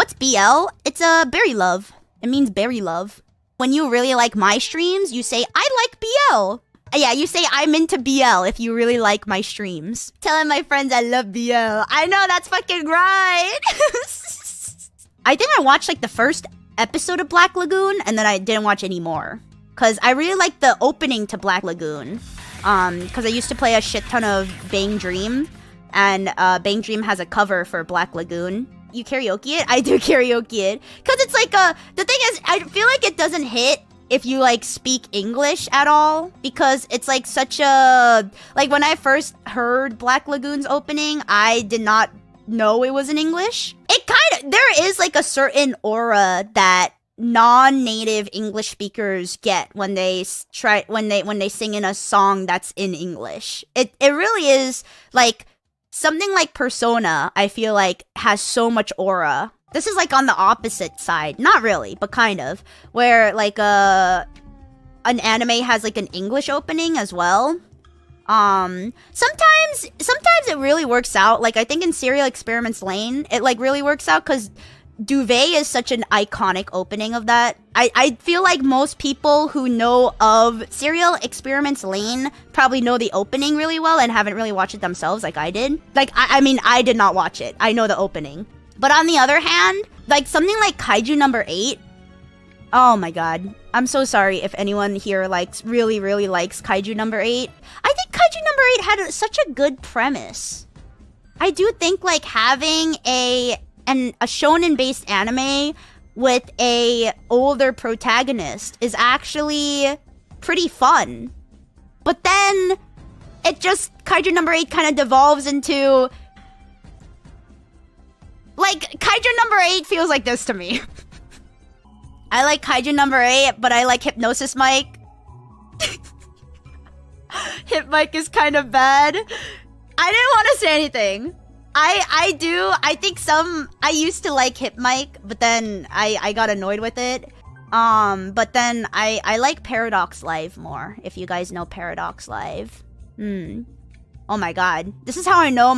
What's BL? It's a Beri Love. It means Beri Love. When you really like my streams, you say, I like BL. Yeah, you say, I'm into BL if you really like my streams. Telling my friends I love BL. I know, that's fucking right. I think I watched like the first episode of Black Lagoon and then I didn't watch any more. Because I really like the opening to Black Lagoon. Because I used to play a shit ton of Bang Dream. And Bang Dream has a cover for Black Lagoon. You karaoke it? I do karaoke it. Because it's like the thing is, I feel like it doesn't hit if you like speak English at all. Because it's like such a... Like when I first heard Black Lagoon's opening, I did not know it was in English. It kind of... There is like a certain aura that non-native English speakers get when they when they sing in a song that's in English. It really is like something like Persona. I feel like has so much aura. This is like on the opposite side, not really, but kind of, where like an anime has like an English opening as well. Sometimes it really works out. Like I think in Serial Experiments Lane, it like really works out because Duvet is such an iconic opening of that. I feel like most people who know of Serial Experiments Lane probably know the opening really well and haven't really watched it themselves like I did. Like, I mean, I did not watch it. I know the opening. But on the other hand, like something like Kaiju number 8. Oh my god. I'm so sorry if anyone here likes really likes Kaiju number 8. I think Kaiju number 8 had such a good premise. I do think like having a shonen-based anime with a older protagonist is actually pretty fun. But then it just, Kaiju number 8 kind of devolves into... Like, Kaiju number 8 feels like this to me. I like Kaiju number 8, but I like Hypnosis Mike. Hip Mike is kind of bad. I didn't want to say anything. I used to like Hip Mike, but then I got annoyed with it. But then I like Paradox Live more, if you guys know Paradox Live. Oh my god. This is how I know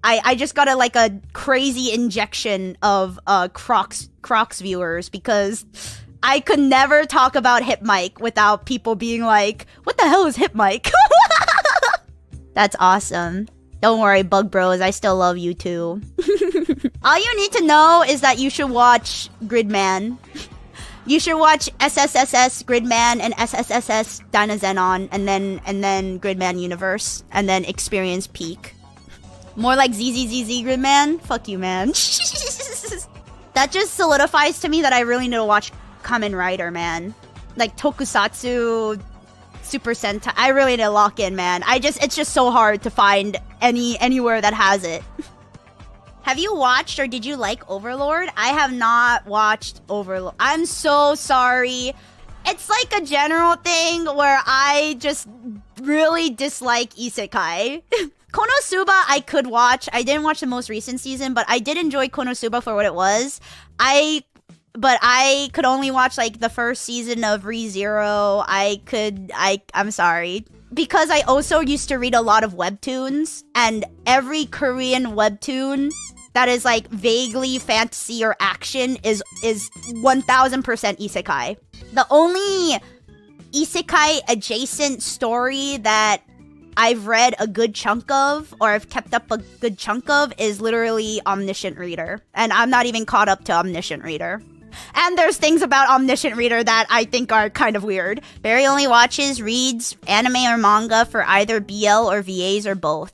I just got a crazy injection of Crocs viewers, because I could never talk about Hip Mike without people being like, what the hell is Hip Mike? That's awesome. Don't worry, Bug Bros, I still love you too. All you need to know is that you should watch Gridman. You should watch SSSS Gridman and SSSS Dynazenon, and then Gridman Universe, and then experience Peak. More like ZZZZ Gridman? Fuck you, man. That just solidifies to me that I really need to watch Kamen Rider, man. Like Tokusatsu, Super Sentai. I really need to lock in, man. It's just so hard to find anywhere that has it. Have you watched or did you like Overlord? I have not watched Overlord. I'm so sorry. It's like a general thing where I just really dislike isekai. Konosuba I could watch. I didn't watch the most recent season, but I did enjoy Konosuba for what it was. But I could only watch like the first season of ReZero. I'm sorry. Because I also used to read a lot of webtoons, and every Korean webtoon that is like vaguely fantasy or action is 1000% isekai. The only isekai adjacent story that I've read a good chunk of, or I've kept up a good chunk of, is literally Omniscient Reader. And I'm not even caught up to Omniscient Reader. And there's things about Omniscient Reader that I think are kind of weird. Barry only reads anime or manga for either BL or VAs or both.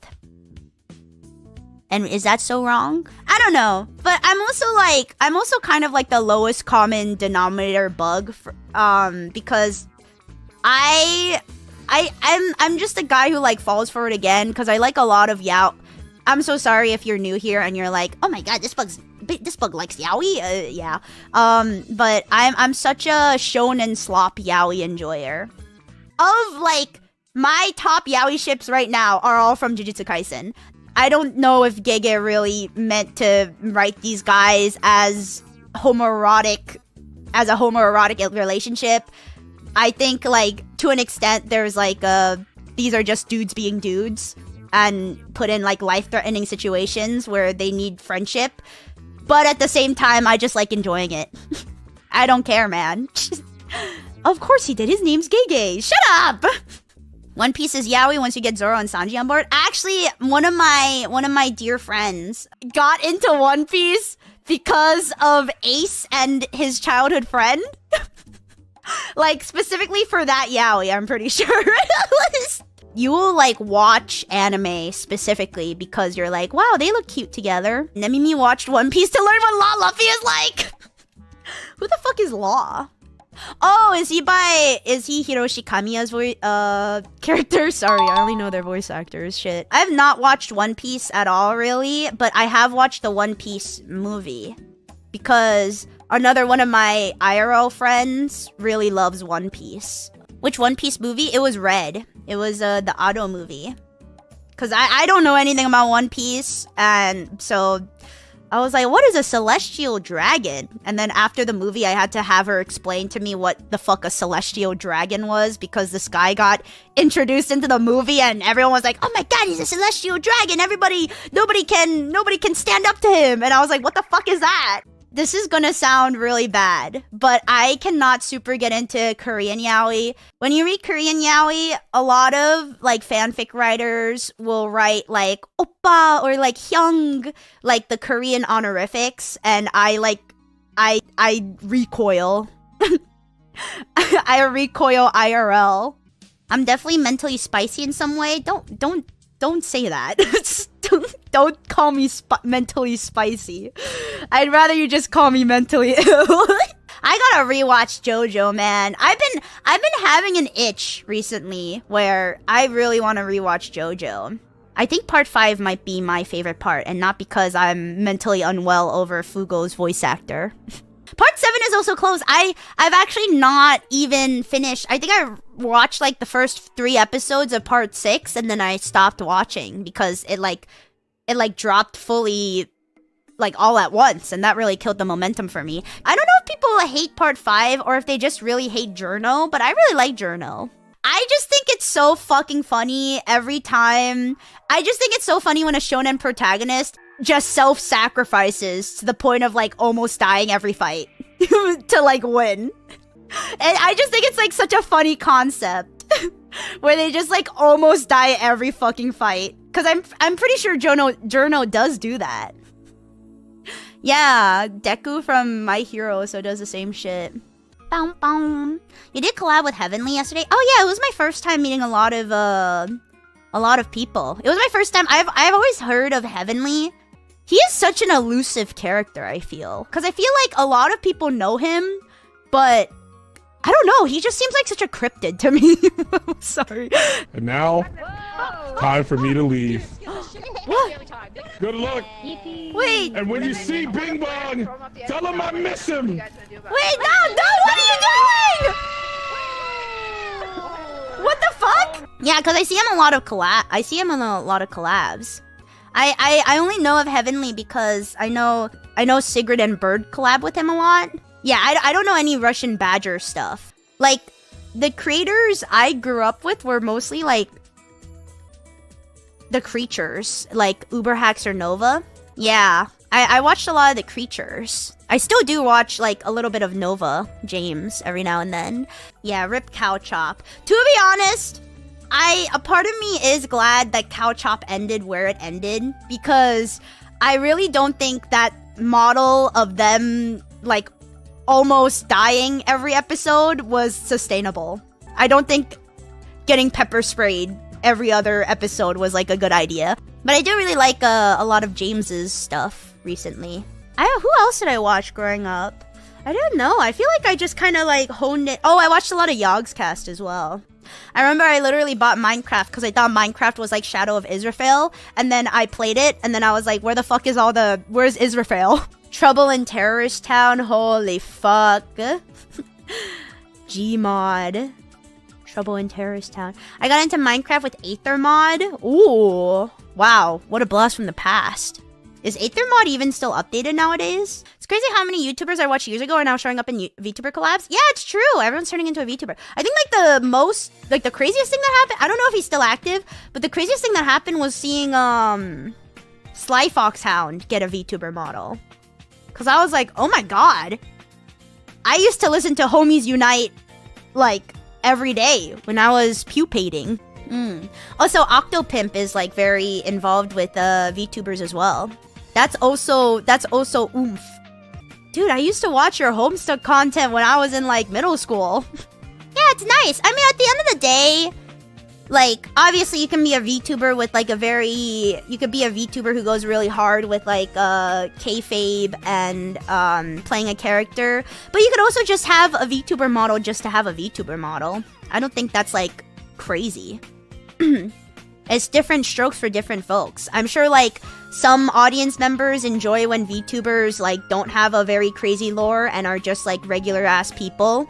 And is that so wrong? I don't know. But I'm also kind of like the lowest common denominator bug for, because I'm just a guy who like falls for it again, because I like a lot of I'm so sorry if you're new here and you're like, oh my god, this bug likes yaoi. Yeah. But I'm such a shonen slop yaoi enjoyer. Of like my top yaoi ships right now are all from Jujutsu Kaisen. I don't know if Gege really meant to write these guys as a homoerotic relationship. I think like to an extent there's like these are just dudes being dudes and put in like life-threatening situations where they need friendship. But at the same time, I just like enjoying it. I don't care, man. Of course he did. His name's Gege. Shut up! One Piece is yaoi once you get Zoro and Sanji on board. Actually, one of my dear friends got into One Piece because of Ace and his childhood friend. Like, specifically for that yaoi, I'm pretty sure. You will, like, watch anime specifically because you're like, wow, they look cute together. And then Mimi watched One Piece to learn what Law Luffy is like. Who the fuck is Law? Oh, is he Hiroshi Kamiya's character? Sorry, I only know their voice actors. Shit. I have not watched One Piece at all, really, but I have watched the One Piece movie because another one of my IRL friends really loves One Piece. Which One Piece movie? It was Red. It was the Ado movie. Because I don't know anything about One Piece, and so I was like, what is a celestial dragon? And then after the movie, I had to have her explain to me what the fuck a celestial dragon was because this guy got introduced into the movie and everyone was like, oh my god, he's a celestial dragon. Nobody can stand up to him. And I was like, what the fuck is that? This is gonna sound really bad, but I cannot super get into Korean yaoi. When you read Korean yaoi, a lot of like fanfic writers will write like oppa or like hyung, like the Korean honorifics, and I recoil. I recoil IRL. I'm definitely mentally spicy in some way. Don't say that. don't call me mentally spicy. I'd rather you just call me mentally ill. I gotta rewatch JoJo, man. I've been having an itch recently where I really want to rewatch JoJo. I think part 5 might be my favorite part, and not because I'm mentally unwell over Fugo's voice actor. Part 7 is also close. I've actually not even finished. I think I watched like the first 3 episodes of part 6 and then I stopped watching because it dropped fully like all at once, and that really killed the momentum for me. I don't know if people hate part 5 or if they just really hate Journo, but I really like Journo. I just think it's so fucking funny every time. I just think it's so funny when a shonen protagonist just self-sacrifices to the point of like almost dying every fight to like win. And I just think it's like such a funny concept where they just like almost die every fucking fight. Cause I'm pretty sure Journo does do that. Yeah, Deku from My Hero so does the same shit. Boom, boom. You did collab with Heavenly yesterday? Oh yeah, it was my first time meeting a lot of people. It was my first time. I've always heard of Heavenly. He is such an elusive character, I feel. Because I feel like a lot of people know him, but I don't know. He just seems like such a cryptid to me. I'm sorry. And now, time for me to leave. What? Good luck. Wait. And when you see Bing Bong, tell him I miss him. Wait, no, what are you doing? What the fuck? Yeah, because I see him in a lot of collabs. I only know of Heavenly because I know Sigrid and Bird collab with him a lot. Yeah, I don't know any Russian Badger stuff. Like, the creators I grew up with were mostly like the creatures, like Uberhax or Nova. Yeah, I watched a lot of the creatures. I still do watch like a little bit of Nova James every now and then. Yeah, rip Cow Chop. To be honest, a part of me is glad that Cow Chop ended where it ended, because I really don't think that model of them like almost dying every episode was sustainable. I don't think getting pepper sprayed every other episode was like a good idea. But I do really like a lot of James's stuff recently. Who else did I watch growing up? I don't know. I feel like I just kind of like honed it. Oh, I watched a lot of Yogscast as well. I remember I literally bought Minecraft because I thought Minecraft was like Shadow of Israfel, and then I played it, and then I was like, where's Israfel? Trouble in Terrorist Town, holy fuck. Gmod. Trouble in Terrorist Town. I got into Minecraft with Aethermod. Ooh. Wow, what a blast from the past. Is Aethermod even still updated nowadays? It's crazy how many YouTubers I watched years ago are now showing up in VTuber collabs. Yeah, it's true. Everyone's turning into a VTuber. I think like the craziest thing that happened, I don't know if he's still active, but the craziest thing that happened was seeing Sly Foxhound get a VTuber model. Because I was like, oh my god. I used to listen to Homies Unite, like, every day when I was pupating. Also, Octopimp is, like, very involved with VTubers as well. That's also oomph. Dude, I used to watch your Homestuck content when I was in, like, middle school. Yeah, it's nice. I mean, at the end of the day, like, obviously you can be a VTuber with, like, you could be a VTuber who goes really hard with, like, kayfabe and, playing a character. But you could also just have a VTuber model just to have a VTuber model. I don't think that's, like, crazy. It's different strokes for different folks. I'm sure, like, some audience members enjoy when VTubers, like, don't have a very crazy lore and are just, like, regular-ass people,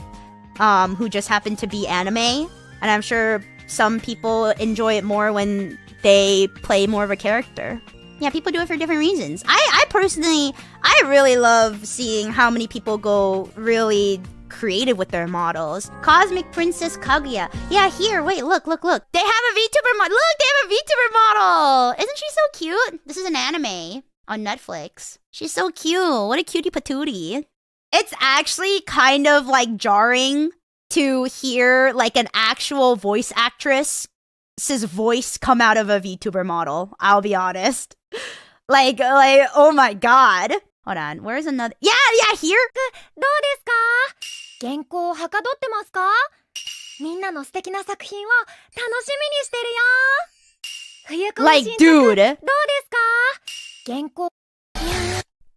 who just happen to be anime. And I'm sure some people enjoy it more when they play more of a character. Yeah, people do it for different reasons. I personally, I really love seeing how many people go really creative with their models. Cosmic Princess Kaguya. Yeah, here, wait, look. They have a VTuber model. Look, they have a VTuber model. Isn't she so cute? This is an anime on Netflix. She's so cute. What a cutie patootie. It's actually kind of, like, jarring to hear, like, an actual voice actress's voice come out of a VTuber model. I'll be honest. Like, oh my god. Hold on, where's another? Yeah, here. どうですか? 原稿はかどってますか? みんなの素敵な作品を楽しみにしてるよ. 冬コミ Like, 新作 dude. どうですか? 原稿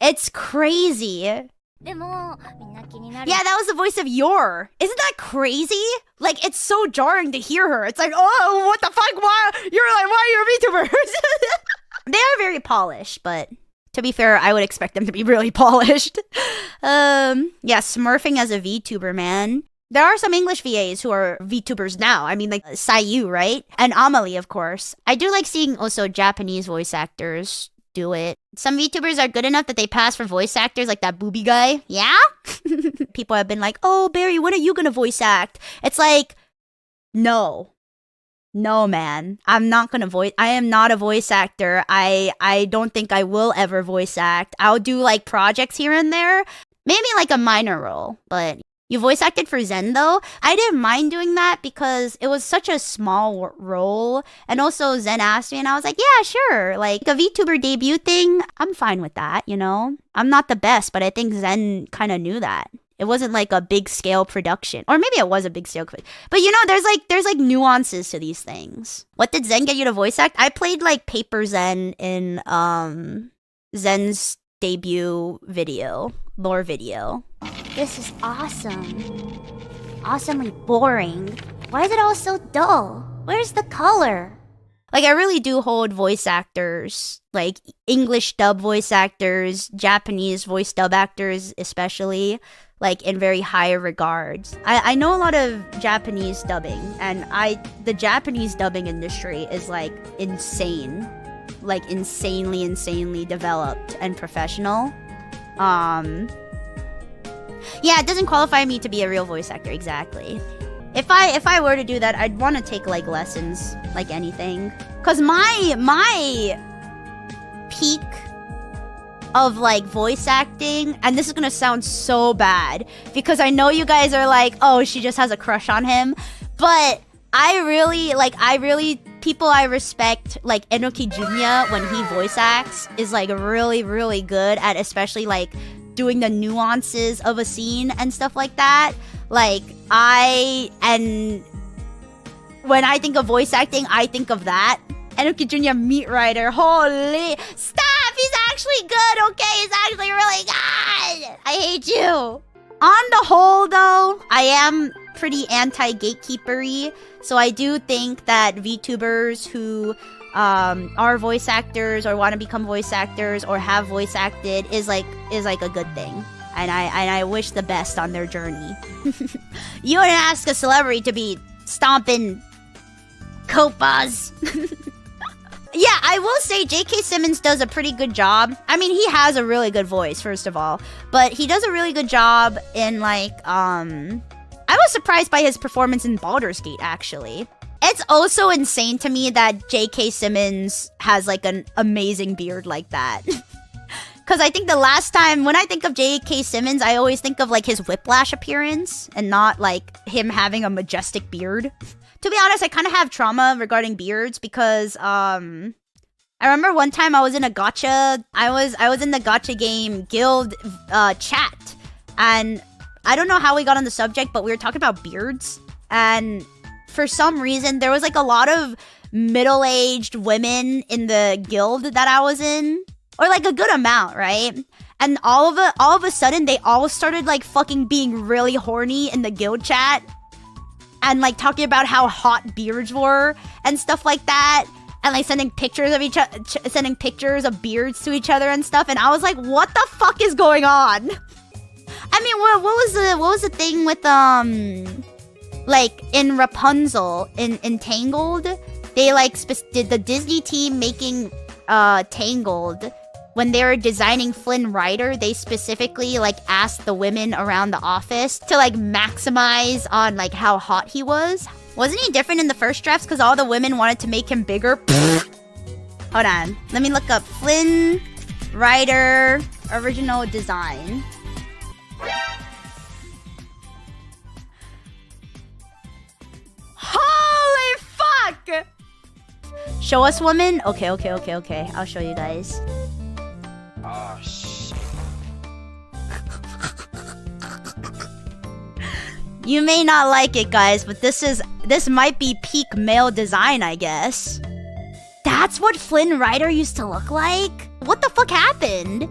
It's crazy. でもみんな気になる Yeah, that was the voice of Yor. Isn't that crazy? Like, it's so jarring to hear her. It's like, oh, what the fuck? Why? Why are you a VTuber? They are very polished, but to be fair, I would expect them to be really polished. Yeah, smurfing as a VTuber, man. There are some English VAs who are VTubers now. I mean, like, Sayu, right? And Amelie, of course. I do like seeing also Japanese voice actors do it. Some VTubers are good enough that they pass for voice actors, like that booby guy. Yeah? People have been like, oh, Beri, when are you gonna voice act? It's like, no. No, man. I'm not gonna voice. I am not a voice actor. I don't think I will ever voice act. I'll do, like, projects here and there. Maybe, like, a minor role, but... You voice acted for Zen, though? I didn't mind doing that because it was such a small role. And also, Zen asked me, and I was like, yeah, sure. Like, a VTuber debut thing, I'm fine with that, you know? I'm not the best, but I think Zen kind of knew that. It wasn't, like, a big-scale production. Or maybe it was a big-scale production. But, you know, there's nuances to these things. What did Zen get you to voice act? I played, like, Paper Zen in, Zen's debut video. Lore video. This is awesome. Awesomely boring. Why is it all so dull? Where's the color? Like, I really do hold voice actors, like English dub voice actors, Japanese voice dub actors especially, like, in very high regards. I know a lot of Japanese dubbing, and the Japanese dubbing industry is, like, insane. Like, insanely developed and professional. Yeah, it doesn't qualify me to be a real voice actor, exactly. If I were to do that, I'd want to take, like, lessons, like anything. Cause my peak of, like, voice acting, and this is gonna sound so bad, because I know you guys are like, oh, she just has a crush on him, but people I respect, like Enoki Junya, when he voice acts, is, like, really good at especially, like, doing the nuances of a scene and stuff like that. Like, when I think of voice acting, I think of that. Enoki Junya, Meat Rider, holy, stop, he's actually good, okay, he's actually really good. I hate you. On the whole, though, I am pretty anti-gatekeepery, so I do think that VTubers who are voice actors or want to become voice actors or have voice acted is like a good thing, and I wish the best on their journey. You wouldn't ask a celebrity to be stomping copas. Yeah, I will say J.K. Simmons does a pretty good job. I mean, he has a really good voice, first of all, but he does a really good job in, like, I was surprised by his performance in Baldur's Gate, actually. It's also insane to me that J.K. Simmons has, like, an amazing beard like that. Because Because I think the last time, when I think of J.K. Simmons, I always think of like his Whiplash appearance and not like him having a majestic beard. To be honest, I kind of have trauma regarding beards because I remember one time I was in a gacha. I was in the gacha game guild chat, and I don't know how we got on the subject, but we were talking about beards, and for some reason there was like a lot of middle-aged women in the guild that I was in, or like a good amount, right? And all of a sudden they all started like fucking being really horny in the guild chat and like talking about how hot beards were and stuff like that, and like sending pictures of sending pictures of beards to each other and stuff. And I was like, what the fuck is going on? I mean, what was the thing with like in Rapunzel in Tangled? They like did the Disney team making Tangled, when they were designing Flynn Rider, they specifically like asked the women around the office to like maximize on like how hot he was. Wasn't he different in the first drafts because all the women wanted to make him bigger? Hold on, let me look up Flynn Rider original design. Holy fuck! Show us woman? Okay. I'll show you guys. Oh, shit. You may not like it, guys, but this might be peak male design, I guess. That's what Flynn Rider used to look like? What the fuck happened?